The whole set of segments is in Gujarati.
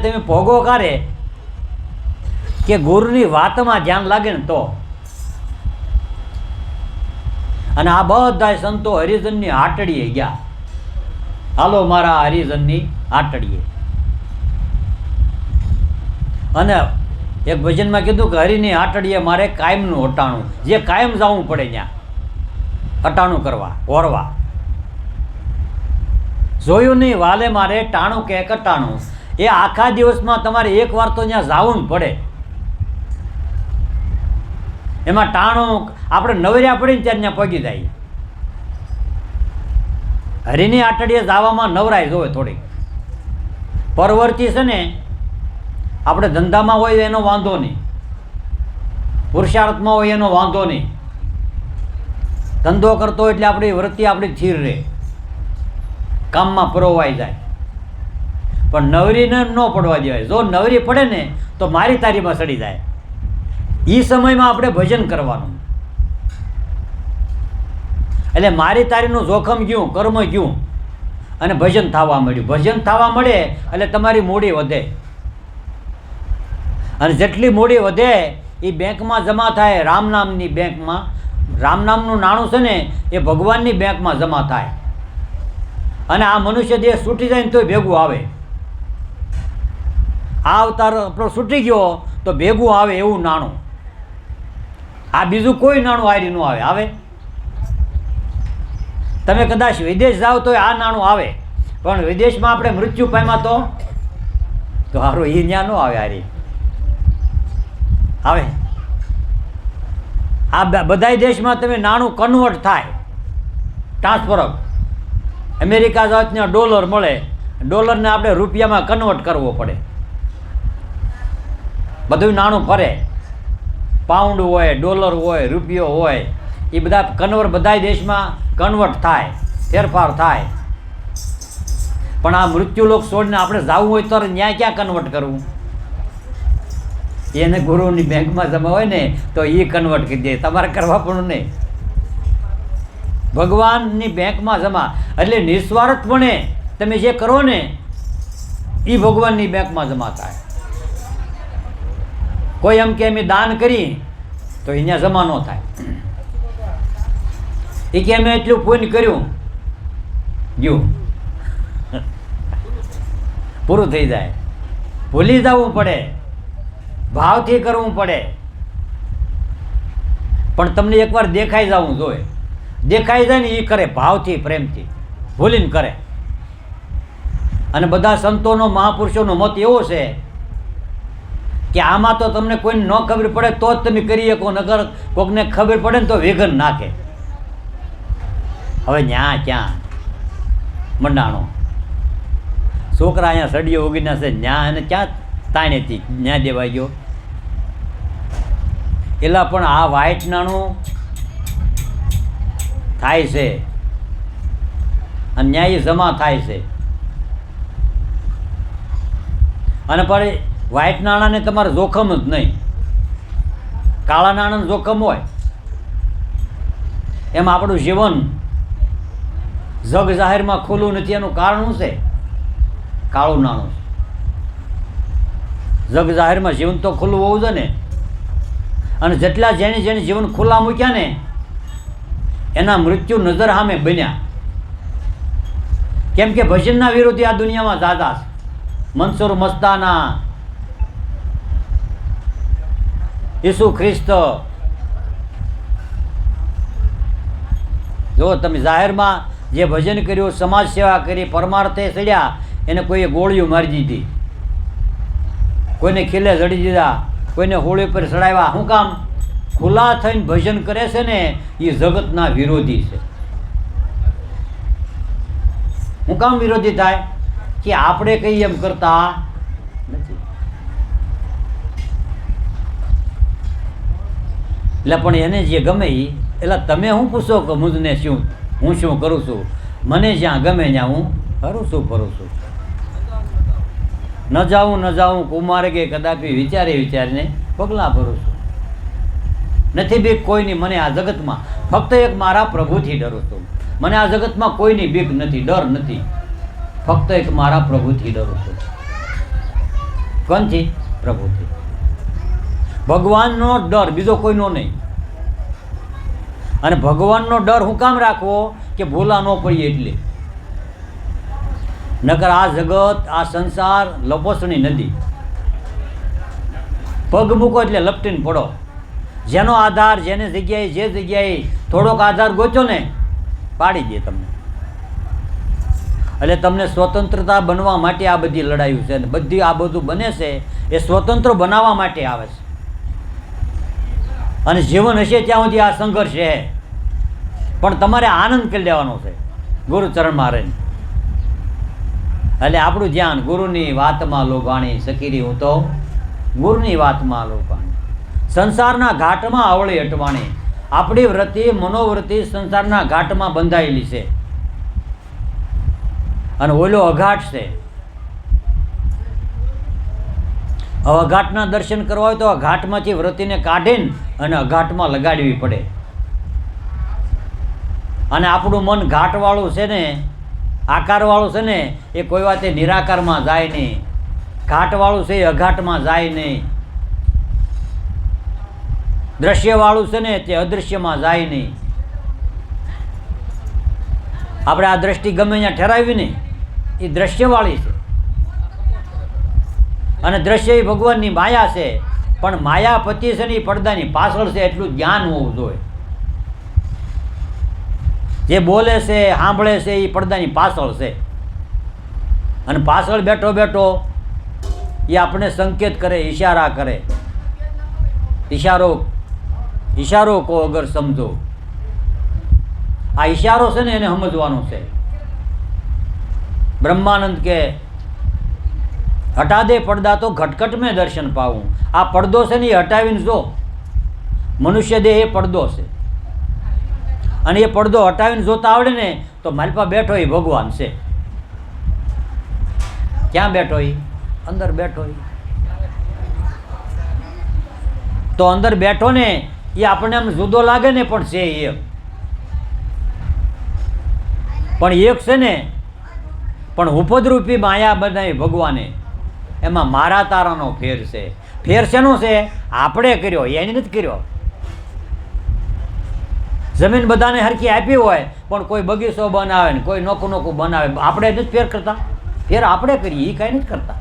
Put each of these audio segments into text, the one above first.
તમે ભોગો કરે કે ગુરુની વાતમાં ધ્યાન લાગે ને તો. અને આ બધા સંતો હરિજનની આટડીએ ગયા. હાલો મારા હરિજનની આટડીએ. અને એક ભજનમાં કીધું કે હરિની આટડીએ મારે કાયમનું અટાણું, જે કાયમ જવું પડે ત્યાં અટાણું કરવા ઓરવા. જોયું નહીં વાલે મારે ટાણું કે કટાણું, એ આખા દિવસમાં તમારે એક વાર તો ત્યાં જવું જ પડે. એમાં ટાણું આપણે નવર્યા પડીને ત્યારે ત્યાં પગી જાય. હરિની આટડીએ જવામાં નવરાય જોવે થોડીક. પરવર્તી છે ને આપણે ધંધામાં હોય એનો વાંધો નહીં, પુરુષાર્થમાં હોય એનો વાંધો નહીં. ધંધો કરતો એટલે આપણી વૃત્તિ આપણી સ્થિર રહે, કામમાં પરોવાઈ જાય. પણ નવરીને ન પડવા દેવાય. જો નવરી પડે ને તો મારી તારીમાં સડી જાય. એ સમયમાં આપણે ભજન કરવાનું. એટલે મારી તારીનું જોખમ ગયું, કર્મ ગયું અને ભજન થવા મળ્યું. ભજન થવા મળે એટલે તમારી મૂડી વધે. અને જેટલી મૂડી વધે એ બેંકમાં જમા થાય. રામ નામની બેંકમાં. રામ નામનું નાણું છે ને એ ભગવાનની બેંકમાં જમા થાય. અને આ મનુષ્ય દેહ છૂટી જાય ને તોય ભેગું આવે. આ અવતાર આપણો છૂટી ગયો તો ભેગું આવે એવું નાણું. આ બીજું કોઈ નાણું હારી ન આવે. આવે તમે કદાચ વિદેશ જાઓ તો આ નાણું આવે, પણ વિદેશમાં આપણે મૃત્યુ પામ્યા તો સારું એ ત્યાં ન આવે. હારી આવે. આ બધા દેશમાં તમે નાણું કન્વર્ટ થાય, ટ્રાન્સફર. અમેરિકા જાઓ ત્યાં ડોલર મળે, ડોલરને આપણે રૂપિયામાં કન્વર્ટ કરવો પડે. બધું નાણું ફરે. પાઉન્ડ હોય, ડોલર હોય, રૂપિયો હોય, એ બધા કન્વર્ટ બધા દેશમાં કન્વર્ટ થાય, ફેરફાર થાય. પણ આ મૃત્યુલોક છોડીને આપણે જવું હોય તો ત્યાં ક્યાં કન્વર્ટ કરવું? એને ગુરુની બેંકમાં જમા હોય ને તો એ કન્વર્ટ કરી દે. તમારે કરવા પણ નહીં. ભગવાનની બેંકમાં જમા એટલે નિસ્વાર્થપણે તમે જે કરો ને એ ભગવાનની બેંકમાં જમા થાય. કોઈ એમ કે અમે દાન કરી તો અહીંયા જમા ન થાય. એ કે અમે એટલું પુણ્ય કર્યું ગયું પૂરું થઈ જાય. ભૂલી જવું પડે, ભાવથી કરવું પડે. પણ તમને એકવાર દેખાઈ જવું જોઈએ. દેખાઈ જાય ને એ કરે ભાવથી, પ્રેમથી, ભૂલીને કરે. અને બધા સંતોનો, મહાપુરુષોનો મત એવો છે કે આમાં તો તમને કોઈને ન ખબર પડે તો જ તમે કરી શકો, નગર કોઈકને ખબર પડે ને તો વેગન નાખે. હવે ન્યા ક્યાં મંડાણો છોકરા અહીંયા સડીઓ ઉગીના છે, ન્યા એને ક્યાં તાણેથી ન્યા દેવાઈ ગયો. એલા પણ આ વ્હાઈટ નાણું થાય છે અને ન્યાય જમા થાય છે. અને પણ વ્હાઈટ નાણાંને તમારે જોખમ જ નહીં. કાળા નાણાંનું જોખમ હોય. એમ આપણું જીવન જગ જાહેરમાં ખુલ્લું નથી. એનું કારણ શું છે? કાળું નાણું. જગ જાહેરમાં જીવન તો ખુલ્લું હોવું જોઈએ ને. અને જેટલા જેણે જીવન ખુલ્લા મૂક્યા ને એના મૃત્યુ નજર સામે બન્યા. કેમ કે ભજનના વિરોધી આ દુનિયામાં દાદા છે. મંસૂર મસ્તાના, ઈસુ ખ્રિસ્ત. જો તમે જાહેરમાં જે ભજન કર્યું, સમાજ સેવા કરી, પરમાર્થે ચડ્યા, એને કોઈએ ગોળીઓ મારી દીધી, કોઈને ખીલે જડી દીધા, કોઈને હોળી પર ચડાવ્યા. શું કામ? ખુલ્લા થઈને ભજન કરે છે ને એ જગતના વિરોધી છે. શું કામ વિરોધી થાય? કે આપણે કંઈ એમ કરતા નથી. એટલે પણ એને જે ગમે એ એટલે તમે શું પૂછો કે મુજને શું, હું શું કરું છું? મને જ્યાં ગમે ત્યાં હું ફરું છું. ન જાઉં કુમાર કે કદાપી વિચારીને પગલાં ભરું છું. નથી બીક કોઈની મને આ જગતમાં, ફક્ત એક મારા પ્રભુથી ડરું છું. મને આ જગતમાં કોઈની બીક નથી, ડર નથી, ફક્ત એક મારા પ્રભુથી ડરું છું. કોનથી? પ્રભુથી. ભગવાનનો ડર, બીજો કોઈનો નહીં. અને ભગવાનનો ડર હું કામ રાખવો? કે ભૂલા ન પડીએ એટલે. નકર આ જગત, આ સંસાર લપસણી નદી. પગ મૂકો એટલે લપટીને પડો. જેનો આધાર, જેને જગ્યાએ, જે જગ્યાએ થોડોક આધાર ગોચો ને, પાડી દે તમને. એટલે તમને સ્વતંત્રતા બનવા માટે આ બધી લડાઈઓ છે. ને બધી આ બધું બને છે એ સ્વતંત્ર બનાવવા માટે આવે છે. અને જીવન હશે ત્યાં સુધી આ સંઘર્ષ છે. પણ તમારે આનંદ કરી લેવાનો છે ગુરુચરણમાં રહીને. એટલે આપણું ધ્યાન ગુરુની વાતમાં લોભાણી. સકીરી હું તો ગુરુની વાતમાં લોભાણી. સંસારના ઘાટમાં આવળી અટવાણી. આપણી વૃત્તિ, મનોવૃત્તિ સંસારના ઘાટમાં બંધાયેલી છે. અને ઓલો અઘાટ છે. હવે અઘાટના દર્શન કરવા હોય તો અઘાટમાંથી વૃત્તિને કાઢીને અને અઘાટમાં લગાડવી પડે. અને આપણું મન ઘાટવાળું છે ને, આકારવાળું છે ને, એ કોઈ વાતે નિરાકારમાં જાય નહીં. ઘાટવાળું છે એ અઘાટમાં જાય નહીં. દ્રશ્યવાળું છે ને તે અદૃશ્યમાં જાય નહીં. આપણે આ દ્રષ્ટિ ગમે ત્યાં ઠેરાવી નહીં, એ દ્રશ્યવાળી છે. અને દ્રશ્ય એ ભગવાનની માયા છે. પણ માયાપતિ છે ને એ પડદાની પાછળ છે, એટલું જ્ઞાન હોવું જોઈએ. જે બોલે છે, સાંભળે છે, એ પડદાની પાછળ છે. અને પાછળ બેઠો બેઠો એ આપણે સંકેત કરે, ઈશારા કરે. ઈશારો કો અગર સમજો. આ ઈશારો છે ને એને સમજવાનો છે. બ્રહ્માનંદ કે હટા દે પડદા તો ઘટઘટ મેં દર્શન પાવું. આ પડદો છે ને એ હટાવીને જો. મનુષ્ય દેહ એ પડદો છે. અને એ પડદો હટાવીને જોતા આવડે ને તો મારી પાસે બેઠો એ ભગવાન છે. ક્યાં બેઠો એ? અંદર બેઠો એ. તો અંદર બેઠો ને એ આપણને આમ જુદો લાગે ને, પણ છે એક. પણ એક છે ને, પણ ઉપદ્રૂપી માયા બનાવી ભગવાને. એમાં મારા તારાનો ફેર છે. ફેર શેનો છે? આપણે કર્યો, એને નથી કર્યો. જમીન બધાને હરખી આપી હોય, પણ કોઈ બગીચો બનાવે ને કોઈ નોખું નોખું બનાવે. આપણે નથી ફેર કરતા. ફેર આપણે કરીએ, એ કાંઈ નથી કરતા.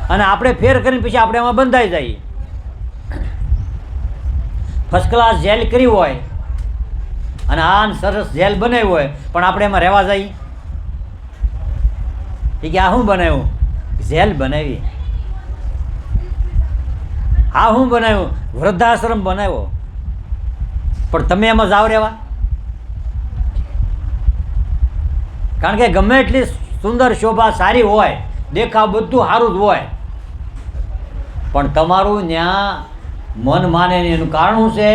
અને આપણે ફેર કરીને પછી આપણે એમાં બંધાઈ જઈએ. ફર્સ્ટ ક્લાસ જેલ કરી હોય અને આ સરસ જેલ બનાવી હોય, પણ આપણે એમાં રહેવા જઈએ. એ કે આ શું બનાવ્યું? જેલ બનાવી. આ શું બનાવ્યું? વૃદ્ધાશ્રમ બનાવ્યો. પણ તમે એમાં જાવ રહેવા? કારણ કે ગમે એટલી સુંદર શોભા સારી હોય, દેખાવ બધું સારું જ હોય, પણ તમારું ત્યાં મન માને નહીં. એનું કારણ શું છે?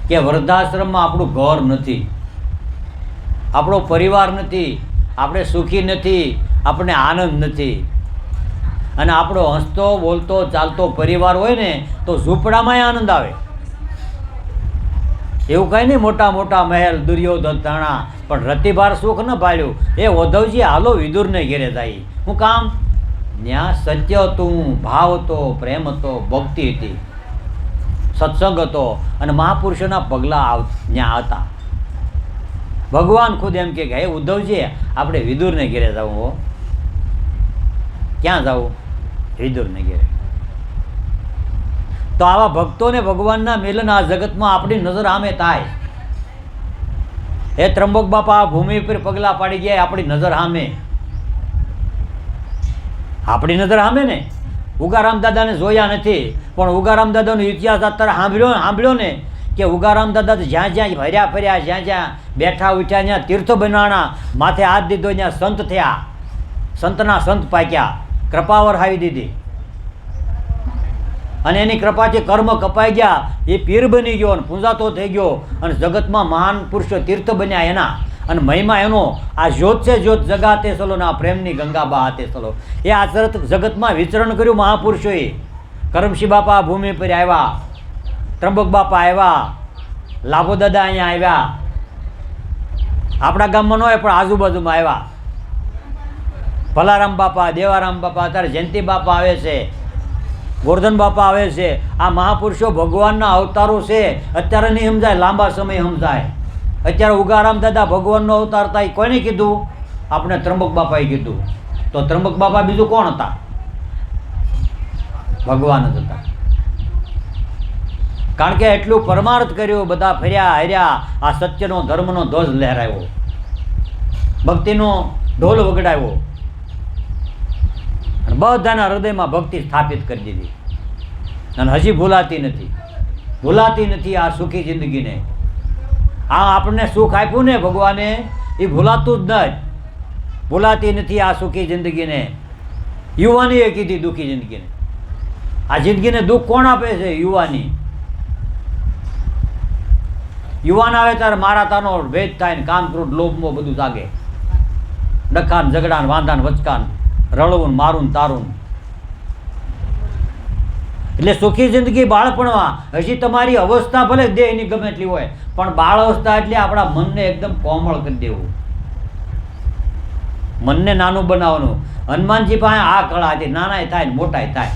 કે વૃદ્ધાશ્રમમાં આપણું ઘર નથી, આપણો પરિવાર નથી, આપણે સુખી નથી, આપણને આનંદ નથી. અને આપણો હસતો બોલતો ચાલતો પરિવાર હોય ને તો ઝૂંપડામાંય આનંદ આવે. એવું કંઈ નહીં મોટા મોટા મહેલ, દુર્યોધન તાણા, પણ રતિભાર સુખ ન પાડ્યું. એ ઉદ્ધવજી હાલો વિદુરને ઘેરે જાય. શું કામ? ત્યાં સત્ય હતું, ભાવ હતો, પ્રેમ હતો, ભક્તિ હતી, સત્સંગ હતો, અને મહાપુરુષોના પગલાં ત્યાં હતા. ભગવાન ખુદ એમ કે હે ઉદ્ધવજી, આપણે વિદુરને ઘેરે જવું. હો, ક્યાં જવું? વિદુરને ઘેરે. તો આવા ભક્તોને ભગવાનના મિલન આ જગતમાં આપણી નજર સામે થાય. એ ત્રંબક બાપા ભૂમિ પર પગલાં પાડી ગયા, આપણી નજર સામે. આપણી નજર સામે ને. ઉગારામ દાદાને જોયા નથી, પણ ઉગારામ દાદાનો ઇતિહાસ અત્યારે સાંભળ્યો ને કે ઉગારામ દાદા જ્યાં જ્યાં ફર્યા ફર્યા, જ્યાં જ્યાં બેઠા ઉઠ્યા, ત્યાં તીર્થ બનાવણા, માથે હાથ દીધો, ત્યાં સંત થયા, સંતના સંત પાક્યા, કૃપા વરસાવી દીધી. અને એની કૃપાથી કર્મ કપાઈ ગયા, એ પીર બની ગયો અને પૂંજાતો થઈ ગયો, અને જગતમાં મહાન પુરુષો તીર્થ બન્યા એના. અને મહિમા એનો આ જ્યોત છે, જ્યોત જગાતે ચલો ને આ પ્રેમની ગંગા બહાતે ચલો. એ આ જગતમાં વિચરણ કર્યું મહાપુરુષોએ. કરમશી બાપા ભૂમિ પર આવ્યા, ત્રંબક બાપા આવ્યા, લાભો દાદા અહીંયા આવ્યા. આપણા ગામમાં ન હોય પણ આજુબાજુમાં આવ્યા. ભલારામ બાપા, દેવારામ બાપા, અત્યારે જયંતિ બાપા આવે છે, ગોરધન બાપા આવે છે. આ મહાપુરુષો ભગવાનના અવતારો છે. અત્યારે નહીં સમજાય, લાંબા સમય સમજાય. અત્યારે ઉગારામ દાદા ભગવાનનો અવતાર હતા. એ કોઈને કીધું? આપણે ત્રંબક બાપાએ કીધું. તો ત્રંબક બાપા બીજું કોણ હતા? ભગવાન જ હતા. કારણ કે એટલું પરમાર્થ કર્યું, બધા ફર્યા હર્યા, આ સત્યનો ધર્મનો ધ્વજ લહેરાયો, ભક્તિનો ઢોલ વગડાવ્યો અને બધાના હૃદયમાં ભક્તિ સ્થાપિત કરી દીધી. અને હજી ભૂલાતી નથી આ સુખી જિંદગીને. આ આપણને સુખ આપ્યું ને ભગવાને, એ ભૂલાતું જ નહીં. ભૂલાતી નથી આ સુખી જિંદગીને. યુવાનીએ કીધી દુઃખી જિંદગીને. આ જિંદગીને દુઃખ કોણ આપે છે? યુવાની. યુવાન આવે ત્યારે મારા તાનો ભેદ થાય ને કામ, ક્રોધ, લોભ બધું જાગે. ડખાન, ઝઘડાન, વાંધાન, વચકાન, રળવું, મારું, તારું. એટલે સુખી જિંદગી બાળપણમાં. હજી તમારી અવસ્થા ભલે દેહની ગમે એટલી હોય, પણ બાળ અવસ્થા એટલે આપણા મનને એકદમ કોમળ કરી દેવું, મનને નાનું બનાવવાનું. હનુમાનજી પાસે આ કળા હતી, નાનાય થાય ને મોટાય થાય.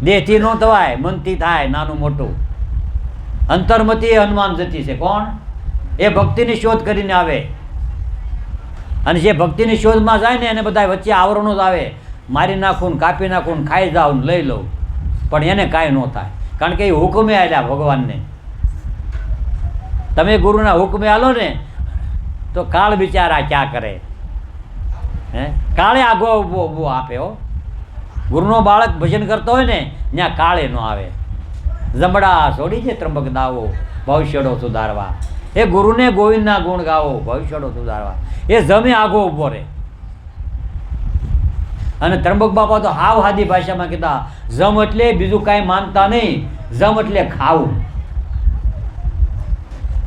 દેહથી ન થવાય, મનથી થાય નાનું મોટું. અંતર્મતી એ હનુમાન જતી છે. કોણ? એ ભક્તિની શોધ કરીને આવે. અને જે ભક્તિની શોધમાં જાય ને એને બધા વચ્ચે આવરણો જ આવે. મારી નાખું ને કાપી નાખું ને ખાઈ જાઉં ને લઈ લઉં, પણ એને કાંઈ ન થાય. કારણ કે એ હુકમે આવ્યા ભગવાનને. તમે ગુરુના હુકમે આલો ને તો કાળ બિચારા ક્યાં કરે? કાળે આગો ઊભો આપે. હો, ગુરુનો બાળક ભજન કરતો હોય ને ત્યાં કાળે ન આવે. જમડા છોડી છે ત્રંબક દાવો, ભવિષ્યડો સુધારવા. એ ગુરુને ગોવિંદના ગુણ ગાવો, ભવિષ્યડો સુધારવા. એ જમે આગો ઊભો રહે. અને ત્રંબક બાપા તો હાવ હાદી ભાષામાં કીધા, જમ એટલે બીજું કાંઈ માનતા નહીં, જમ એટલે ખાવું.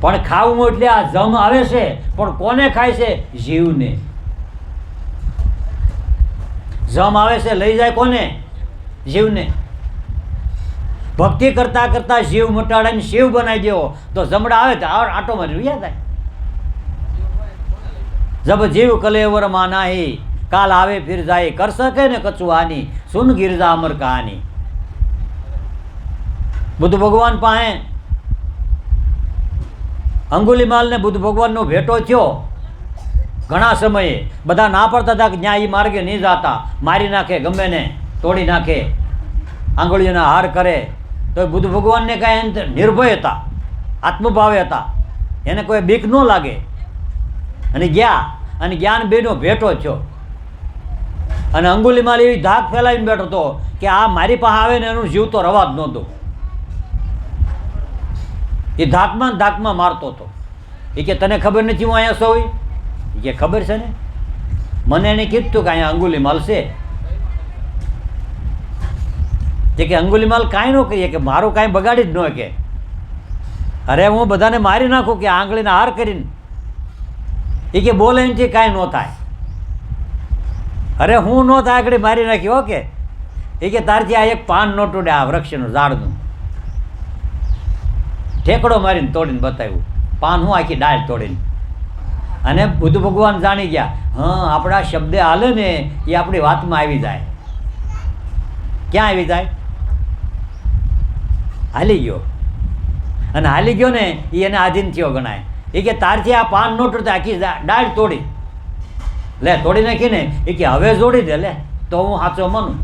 પણ ખાવું એટલે આ જમ આવે છે, પણ કોને ખાય છે? જીવને. જમ આવે છે લઈ જાય કોને? જીવને. ભક્તિ કરતા કરતા જીવ મટાડીને શિવ બનાવી દેવો તો જમડા આવે તો આટો મારી રહ્યા થાય. જબ જીવ કલેવર માં નાહી, કાલ આવે ફિર જાય, કર શકે ને કચુહાની, સુન ગિરજા અમર કહાની. બુદ્ધ ભગવાન પાસે અંગુલીમાલને બુદ્ધ ભગવાનનો ભેટો થયો. ઘણા સમયે બધા ના પડતા હતા કે ત્યાં એ માર્ગે નહીં જતા, મારી નાખે, ગમે ને તોડી નાખે, આંગળીઓના હાર કરે. તો બુદ્ધ ભગવાનને કાંઈ નિર્ભય હતા, આત્મભાવે હતા, એને કોઈ બીક ન લાગે. અને ગયા અને જ્ઞાન બેનો ભેટો થયો. અને અંગુલીમાલ એવી ધાક ફેલાવીને બેઠો હતો કે આ મારી પાસે આવે ને એનું જીવ તો રવા જ નહોતું. એ ધાકમાં મારતો હતો. એ કે તને ખબર નથી હું અહીંયા સોઈ? એ કે ખબર છે ને, મને એને કીધું કે અહીંયા અંગુલીમાલ છે. જે કે અંગુલીમાલ કાંઈ ન કહીએ, કે મારું કાંઈ બગાડી જ ન કે. અરે હું બધાને મારી નાખું કે આંગળીના હાર કરીને. એ કે બોલે એનાથી કાંઈ ન થાય. અરે હું ન થાય આગળ મારી નાખી. ઓકે. એ કે તારથી આ એક પાન ન તોડે, આ વૃક્ષનું ઝાડનું ઠેકડો મારીને તોડીને બતાવ્યું. પાન હું આખી ડાળ તોડીને. અને બુદ્ધ ભગવાન જાણી ગયા, હા આપણા શબ્દે હાલે ને એ આપણી વાતમાં આવી જાય. ક્યાં આવી જાય? હાલી ગયો. અને હાલી ગયો ને એ એને આધીન થયો ગણાય. એ કે તારથી આ પાન ન તોડતા આખી ડાળ તોડી લે, તોડી નાખીને એ કે હવે જોડી દે લે તો હું સાચો માનું.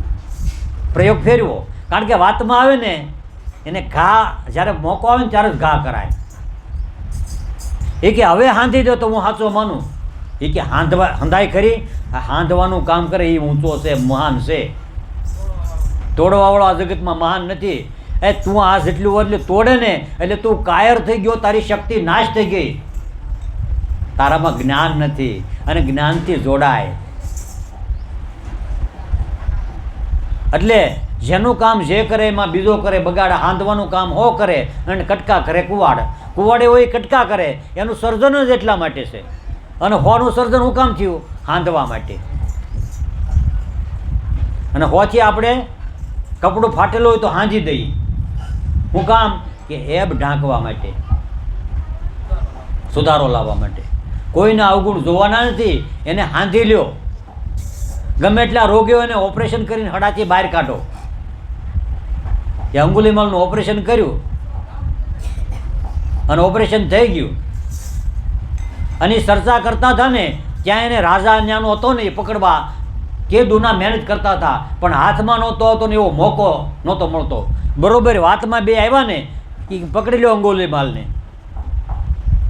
પ્રયોગ ફેરવો. કારણ કે વાતમાં આવે ને એને ઘા, જ્યારે મોકો આવે ને ત્યારે જ ઘા કરાય. એ કે હવે હાંધી દો તો હું સાચો માનું. એ કે હંધાઈ ખરી, હાંધવાનું કામ કરે એ ઊંચો છે, મહાન છે. તોડવાવાળો આ જગતમાં મહાન નથી. એ તું આ જેટલું એટલે તોડે ને એટલે તું કાયર થઈ ગયો, તારી શક્તિ નાશ થઈ ગઈ. તારામાં જ્ઞાન નથી અને જ્ઞાનથી જોડાય. એટલે જેનું કામ જે કરે એમાં બીજો કરે બગાડ, હાંધવાનું કામ હો કરે અને કટકા કરે કુવાડ. કુવાડે હોય કટકા કરે, એનું સર્જન જ એટલા માટે છે. અને હોનું સર્જન હું કામ થયું? હાંધવા માટે. અને હોથી આપણે કપડું ફાટેલું હોય તો હાંજી દઈએ. હું કામ? કે એબ ઢાંકવા માટે, સુધારો લાવવા માટે. કોઈના અવગુણ જોવાના નથી, એને હાંધી લ્યો. ગમે એટલા રોગીઓ એને ઓપરેશન કરીને હડાથી બહાર કાઢો. એ અંગુલીમાલનું ઓપરેશન કર્યું અને ઓપરેશન થઈ ગયું અને ચર્ચા કરતા હતા ને ત્યાં એને રાજા ન્યાનો હતો ને એ પકડવા કે દુના મહેનત કરતા હતા, પણ હાથમાં નહોતો હતો ને એવો મોકો નહોતો મળતો. બરોબર વાતમાં બે આવ્યા ને એ પકડી લો અંગુલીમાલને.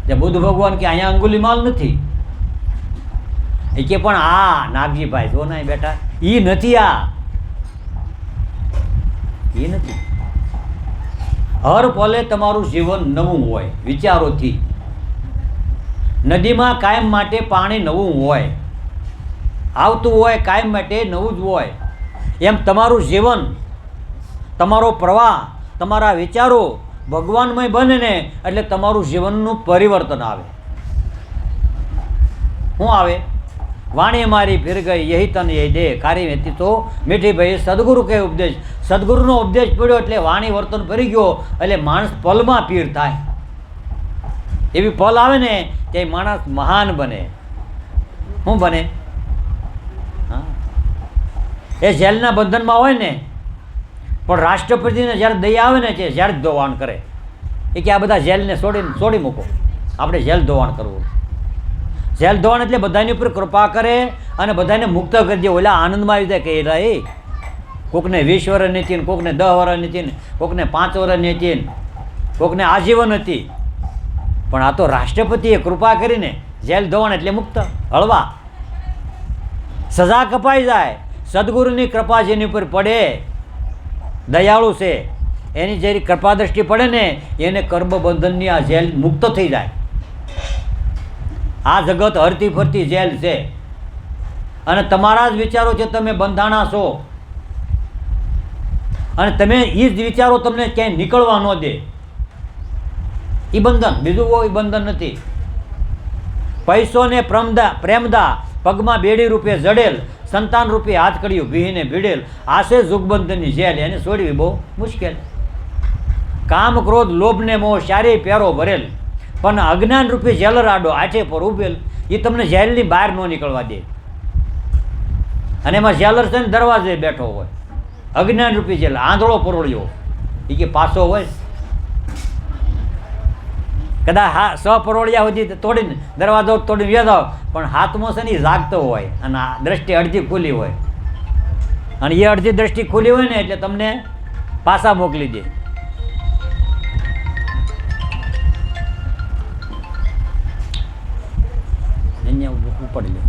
ત્યાં બુદ્ધ ભગવાન કે અહીંયા અંગુલીમાલ નથી. એ કે પણ આ નાગજીભાઈ જો ના બેટા એ નથી, આ એ નથી. હર પલે તમારું જીવન નવું હોય વિચારોથી. નદીમાં કાયમ માટે પાણી નવું હોય, આવતું હોય કાયમ માટે નવું જ હોય. એમ તમારું જીવન, તમારો પ્રવાહ, તમારા વિચારો ભગવાનમય બને ને એટલે તમારું જીવનનું પરિવર્તન આવે. શું આવે? વાણી મારી ફિર ગઈ યહી તન યહી દે કારી વેતી તો મીઠી ભાઈ સદગુરુ કે ઉપદેશ. સદગુરુનો ઉપદેશ પડ્યો એટલે વાણી વર્તન ફરી ગયો એટલે માણસ પલમાં પીર થાય. એવી પલ આવે ને તે માણસ મહાન બને. શું બને? હા, એ જેલના બંધનમાં હોય ને પણ રાષ્ટ્રપતિને જ્યારે દયા આવે ને તે જ્યારે જ ધોવાણ કરે. એ કે આ બધા જેલને છોડી મૂકો, આપણે જેલ ધોવાણ કરવું. જેલ ધોવાણ એટલે બધાની ઉપર કૃપા કરે અને બધાને મુક્ત કરી દે. ઓલા આનંદમાં આવી જાય કે એ રહી કોકને 20 વર્ષની હતી, કોકને 10 વર્ષની હતી, કોકને 5 વર્ષની હતી, કોકને આજીવન હતી. પણ આ તો રાષ્ટ્રપતિએ કૃપા કરીને જેલ ધોવાણ એટલે મુક્ત, હળવા. સજા કપાઈ જાય. સદગુરુની કૃપા જેની ઉપર પડે, દયાળુ છે, એની જે કૃપા દ્રષ્ટિ પડે ને એને કર્મબંધનની આ જેલ મુક્ત થઈ જાય. આ જગત હરતી ફરતી જેલ છે અને તમારા જ વિચારો છે, તમે બંધાણા છો અને તમે એ જ વિચારો તમને ક્યાંય નીકળવા ન દે. એ બંધન, બીજું કોઈ બંધન નથી. પૈસો ને પ્રેમદા પગમાં બેડી રૂપે જડેલ, સંતાન રૂપે હાથ કડ્યું ભીને ભીડેલ. આ છે જુગબંધનની જેલ, એને છોડવી બહુ મુશ્કેલ. કામ ક્રોધ લોભ ને મોહ શારી પેરો ભરેલ, પણ અજ્ઞાન રૂપી જેલ રાડો આઠે પર ઉભેલ. એ તમને જેલની બહાર ન નીકળવા દે. અને એમાં જેલર છે ને દરવાજે બેઠો હોય, અજ્ઞાન રૂપી જેલ, આંધળો પરોળ્યો. એ કે પાછો હોય કદાચ પરોળિયા સુધી તોડીને દરવાજો તોડીને વ્યાજ, પણ હાથમાં છે ને એ જાગતો હોય અને આ દ્રષ્ટિ અડધી ખુલ્લી હોય. અને એ અડધી દ્રષ્ટિ ખુલ્લી હોય ને એટલે તમને પાછા મોકલી દે. પડી લે.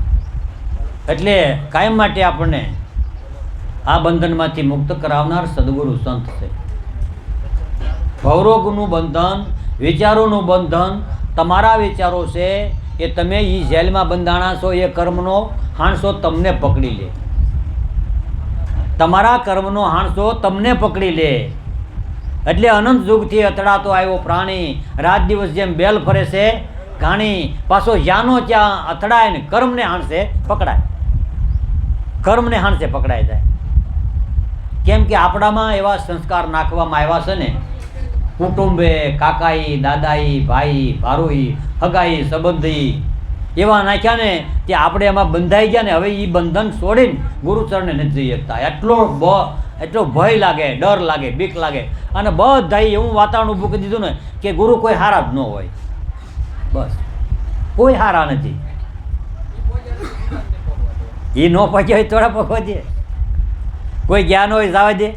એટલે કાયમ માટે આપણને આ બંધનમાંથી મુક્ત કરાવનાર સદગુરુ સંત છે. ભવરોગનું બંધન, વિચારોનું બંધન, તમારા વિચારો છે એ તમે એ જેલમાં બંધાણા છો, એ કર્મનો હાણસો તમને પકડી લે. તમારા કર્મનો હાણસો તમને પકડી લે. એટલે અનંત યુગથી અથડાતો આવ્યો પ્રાણી, રાત દિવસ જેમ બેલ ફરે છે ઘાણી, પાછો જ્યાંનો ત્યાં અથડાય ને કર્મને હાણસે પકડાય. કર્મને હાણસે પકડાય જાય. કેમ કે આપણામાં એવા સંસ્કાર નાખવામાં આવ્યા છે ને, કુટુંબે, કાકાઈ, દાદાઈ, ભાઈ, ભારુઈ, હગાઈ, સંબંધી એવા નાખ્યા ને કે આપણે એમાં બંધાઈ ગયા ને હવે એ બંધન છોડીને ગુરુચરણે નથી જઈ શકતા. એટલો ભય લાગે, ડર લાગે, બીક લાગે. અને બધા એવું વાતાવરણ ઊભું કરી દીધું ને કે ગુરુ કોઈ હારા જ ન હોય. બસ કોઈ હારા નથી. એ ન પહોંચ્યા હોય થોડા પહોંચવા દે. કોઈ જ્ઞાન હોય જવા દે.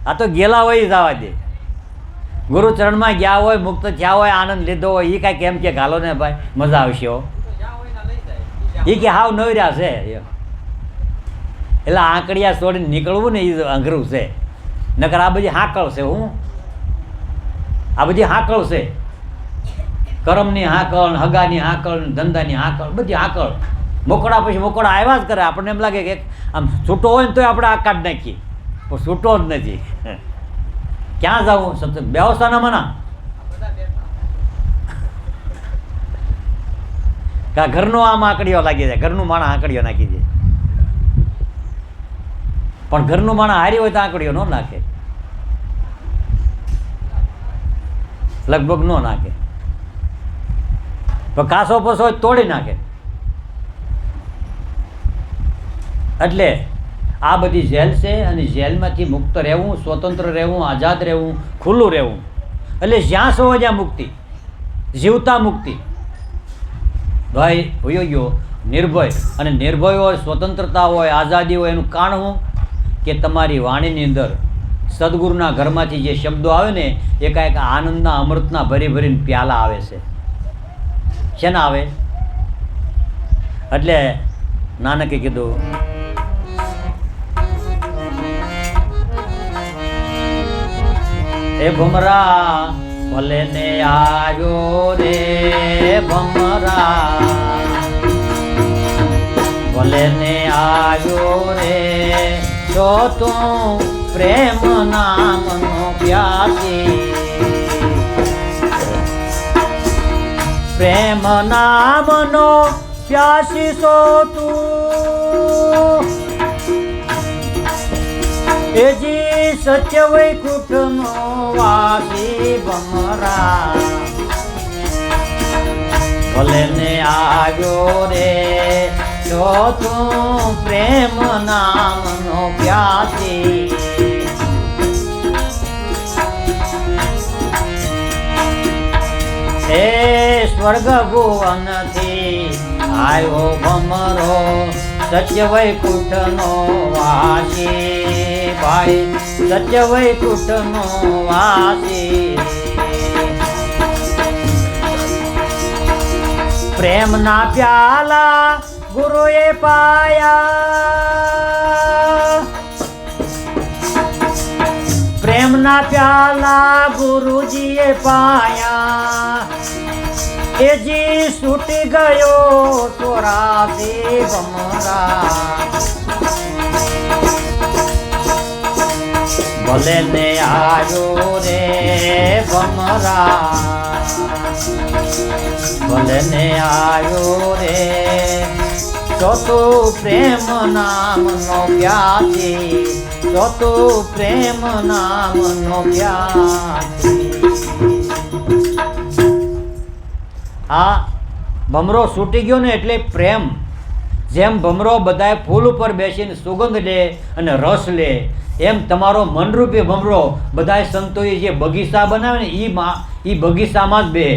આ તો ગેલા હોય જવા દે. ગુરુચરણમાં ગયા હોય, મુક્ત થયા હોય, આનંદ લીધો હોય, એ કાંઈ કેમ કે ઘાલો ને ભાઈ મજા આવશે. એ કે હાવ નવર્યા છે. એટલે આંકડિયા છોડીને નીકળવું ને એ અઘરું છે. નકર આ બધી હાકળ છે. હું આ બધી હાકળ છે. કરમની હાકળ, હગાની હાકળ, ધંધાની હાકળ, બધી હાકળ. મોકળા પછી મોકળા આવ્યા જ કરે. આપણને એમ લાગે કે આમ છૂટો હોય ને તોય આપણે આ કાઢ નાખીએ, પણ છૂટો જ નથી. ક્યાં જવું? સતત વ્યવસ્થાના મના કા ઘરનો આમ આંકડીઓ લાગી જાય, ઘરનું માણસ આંકડીઓ નાખી દે. પણ ઘરનું માણસ હારી હોય તો આંકડીઓ ન નાખે, લગભગ ન નાખે. પણ કાસો પસો તોડી નાખે. એટલે આ બધી જેલ છે અને જેલમાંથી મુક્ત રહેવું, સ્વતંત્ર રહેવું, આઝાદ રહેવું, ખુલ્લું રહેવું. એટલે જ્યાં સો જ્યાં મુક્તિ, જીવતા મુક્તિ. ભાઈ હોયો ગયો નિર્ભય, અને નિર્ભય હોય, સ્વતંત્રતા હોય, આઝાદી હોય, એનું કારણ શું કે તમારી વાણીની અંદર સદગુરુના ઘરમાંથી જે શબ્દો આવે ને એ કાંઈક આનંદના અમૃતના ભરી ભરીને પ્યાલા આવે છે. શેના આવે? એટલે નાનકે કીધું, એ ભમરા ભલે ને આવ્યો રે ભમરા, ભલે ને આવ્યો રે તો તું પ્રેમ નામનો પ્યાસી, પ્રેમ નામનો પ્યાસી સો તું, એજી સત્ય વૈકુંઠનો વાસી ભમરા, ભલે ને આવ્યો રે તો તું પ્રેમ નામનો પ્યાસી, એ સ્વર્ગ ભુવનથી આવ્યો ભમરો સત્ય વૈકુંઠનો વાસી, ભાઈ સત્ય વૈકુંઠનો વાસી, પ્રેમના પ્યાલા ગુરુએ પાયા, પ્રેમના પ્યાલા ગુરુજીએ પાયા, એજી છૂટી ગયો 84 ભમરા, ભલે ને આવ્યો રે ભમરા, ભલે ને આવ્યો રે તો તું પ્રેમ નામનો પ્યાસી, તો તું પ્રેમ નામનો પ્યાસી. આ ભમરો છૂટી ગયો ને એટલે પ્રેમ. જેમ ભમરો બધાય ફૂલ ઉપર બેસીને સુગંધ લે અને રસ લે, એમ તમારો મનરૂપી ભમરો બધાય સંતોએ જે બગીચા બનાવે ને એ બગીચામાં જ બે.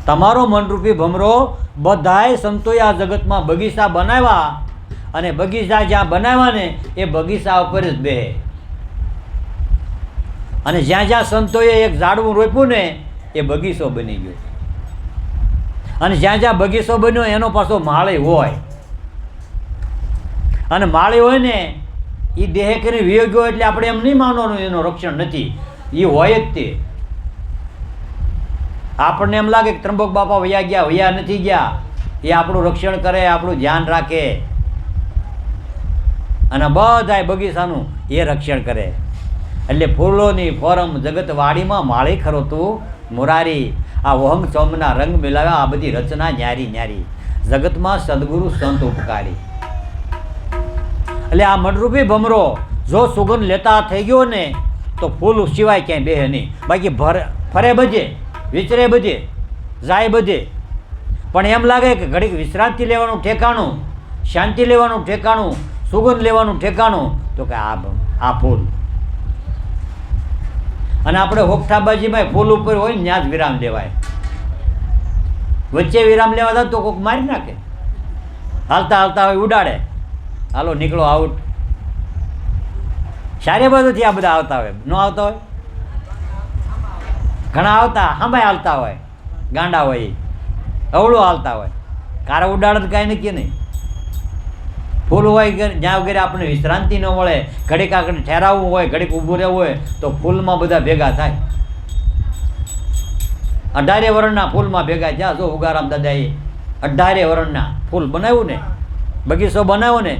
તમારો મનરૂપી ભમરો બધાય સંતોએ આ જગતમાં બગીચા બનાવ્યા, અને બગીચા જ્યાં બનાવ્યા ને એ બગીચા ઉપર જ બે. અને જ્યાં જ્યાં સંતોએ એક ઝાડવું રોપ્યું ને એ બગીચો બની ગયો. અને જ્યાં જ્યાં બગીચો બન્યો એનો પાછો માળી હોય, અને માળી હોય ને એ દેહ કરીને વિયો ગયો એટલે આપણે એમ નહીં માનવાનું એનું રક્ષણ નથી, એ હોય જ તે. આપણને એમ લાગે કે ત્રંબક બાપા વયા ગયા, વયા નથી ગયા. એ આપણું રક્ષણ કરે, આપણું ધ્યાન રાખે, અને બધાય બગીચાનું એ રક્ષણ કરે. એટલે ફૂલોની ફોરમ જગત વાડીમાં માળી ખરો તું મુરારી, આ ઓહંગ ચોમના રંગ મિલાવ્યા, આ બધી રચના ન્યારી ન્યારી, જગતમાં સદગુરુ સંત ઉપકારી. એટલે આ મનરૂપી ભમરો જો સુગંધ લેતા થઈ ગયો ને તો ફૂલ સિવાય ક્યાંય બેહે નહીં. બાકી ફરે બધે, વિચરે બધે, જાય બધે, પણ એમ લાગે કે ઘડીક વિશ્રાંતિ લેવાનું ઠેકાણું, શાંતિ લેવાનું ઠેકાણું, સુગંધ લેવાનું ઠેકાણું તો કે આ ફૂલ. અને આપણે હોકઠાબાજીમાં ફૂલ ઉપર હોય ને ત્યાં જ વિરામ લેવાય. વચ્ચે વિરામ લેવા જાય તો કોઈક મારી નાખે. હાલતા હાલતા હોય ઉડાડે, હાલો નીકળો આઉટ. ચારે બાજુથી આ બધા આવતા હોય, ન આવતા હોય ઘણા આવતા, હાંભાઈ હાલતા હોય, ગાંડા હોય, અવળું હાલતા હોય. કારા ઉડાડે તો કાંઈ નક્કી નહીં. ફૂલ હોય જ્યાં વગેરે આપણને વિશ્રાંતિ ન મળે, ઘડીક આગળ ઠેરાવવું હોય, ઘડીક ઊભું રહેવું હોય તો ફૂલમાં બધા ભેગા થાય. 18 વર્ષના ફૂલમાં ભેગા થયા. જો ઉગારામ દાદાએ 18 વર્ષના ફૂલ બનાવ્યું ને, બગીચો બનાવ્યો ને,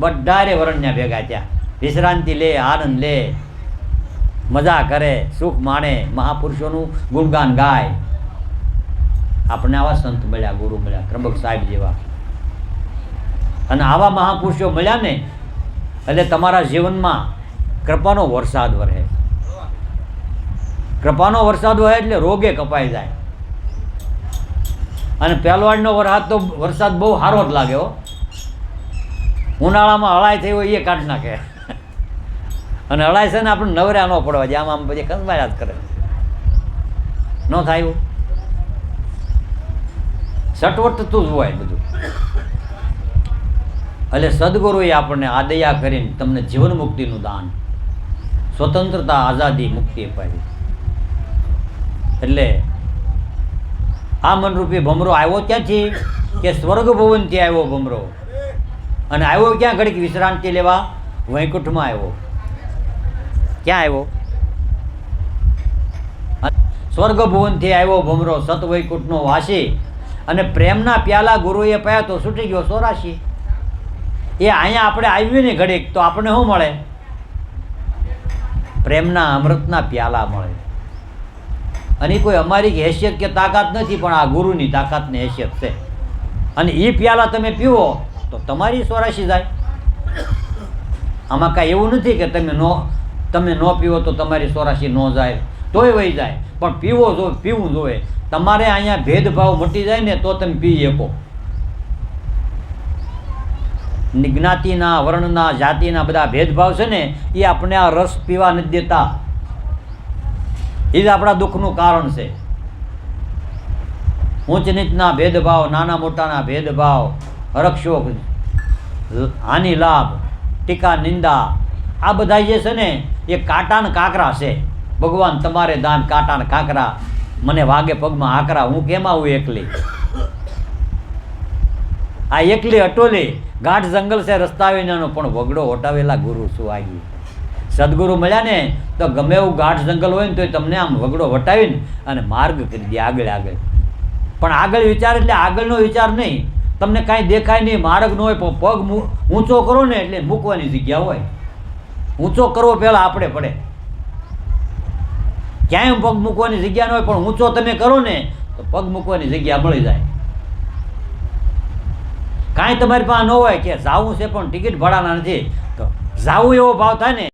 18 વર્ષના ભેગા થયા. વિશ્રાંતિ લે, આનંદ લે, મજા કરે, સુખ માણે, મહાપુરુષોનું ગુણગાન ગાય. આપણને આવા સંત મળ્યા, ગુરુ મળ્યા, ત્રંબક સાહેબ જેવા. અને આવા મહાપુરુષો મળ્યા ને એટલે તમારા જીવનમાં કૃપાનો વરસાદ વરસે. કૃપાનો વરસાદ હોય એટલે રોગે કપાઈ જાય. અને પહેલવાડનો વરસાદ બહુ સારો જ લાગે હો. ઉનાળામાં હળાઈ થઈ હોય એ કાઢ નાખે. અને હળાઈ છે ને આપણે નવરા ન પડવા જાય, આમ પછી કંસમાયા જ કરે, ન થાય એવું. સટવટતું જ હોય બધું. એટલે સદગુરુએ આપણને આ દયા કરીને તમને જીવન મુક્તિનું દાન, સ્વતંત્રતા, આઝાદી, મુક્તિ અપાવી. એટલે આ મનરૂપી ભમરો આવ્યો ક્યાંથી? કે સ્વર્ગ ભવનથી આવ્યો ભમરો. અને આવ્યો ક્યાં? ઘડીક વિશ્રાંતિ લેવા વૈકુંઠમાં આવ્યો. ક્યાં આવ્યો? સ્વર્ગ ભુવનથી આવ્યો ભમરો, સત વૈકુંઠનો વાસી. અને પ્રેમના પ્યાલા ગુરુએ પાયા તો છૂટી ગયો 84. એ અહીંયા આપણે આવ્યું ને ઘડીક તો આપણને શું મળે? પ્રેમના અમૃતના પ્યાલા મળે. અને કોઈ અમારી હેસિયત કે તાકાત નથી, પણ આ ગુરુની તાકાતની હેસિયત છે. અને એ પ્યાલા તમે પીવો તો તમારી 84 જાય. આમાં કાંઈ એવું નથી કે તમે ન પીવો તો તમારી 84 ન જાય, તોય વહી જાય. પણ પીવું જોઈએ. તમારે અહીંયા ભેદભાવ મટી જાય ને તો તમે પી શકો. જ્ઞાતિના, વર્ણના, જાતિના બધા ભેદભાવ છે ને એ આપણે આ રસ પીવા નથી દેતા. એ જ આપણા દુઃખનું કારણ છે. ઊંચ નીચના ભેદભાવ, નાના મોટાના ભેદભાવ, હરક્ષોક, હાનિ લાભ, ટીકા નિંદા, આ બધા જે છે ને એ કાંટા ને કાંકરા છે. ભગવાન તમારે દાન કાંટા ને કાંકરા, મને વાગે પગમાં આકરા, હું કેમ આવું એકલી? આ એકલી અટોલી ગાઢ જંગલ છે રસ્તા વિનાનો, પણ વગડો વટાવેલા ગુરુ શું આગી. સદગુરુ મળ્યા ને તો ગમે એવું ગાઢ જંગલ હોય ને તો તમને આમ વગડો વટાવીને અને માર્ગ કરી દે આગળ. પણ આગળ વિચાર એટલે આગળનો વિચાર નહીં. તમને કાંઈ દેખાય નહીં, માર્ગ ન હોય, પણ પગ ઊંચો કરો ને એટલે મૂકવાની જગ્યા હોય. ઊંચો કરવો પહેલાં આપણે પડે. ક્યાંય પગ મૂકવાની જગ્યા ન હોય, પણ ઊંચો તમે કરો ને તો પગ મૂકવાની જગ્યા મળી જાય. કાંઈ તમારી પાસે ન હોય કે જાવું છે પણ ટિકિટ ભાડાના નથી, તો જાવું એવો ભાવ થાય ને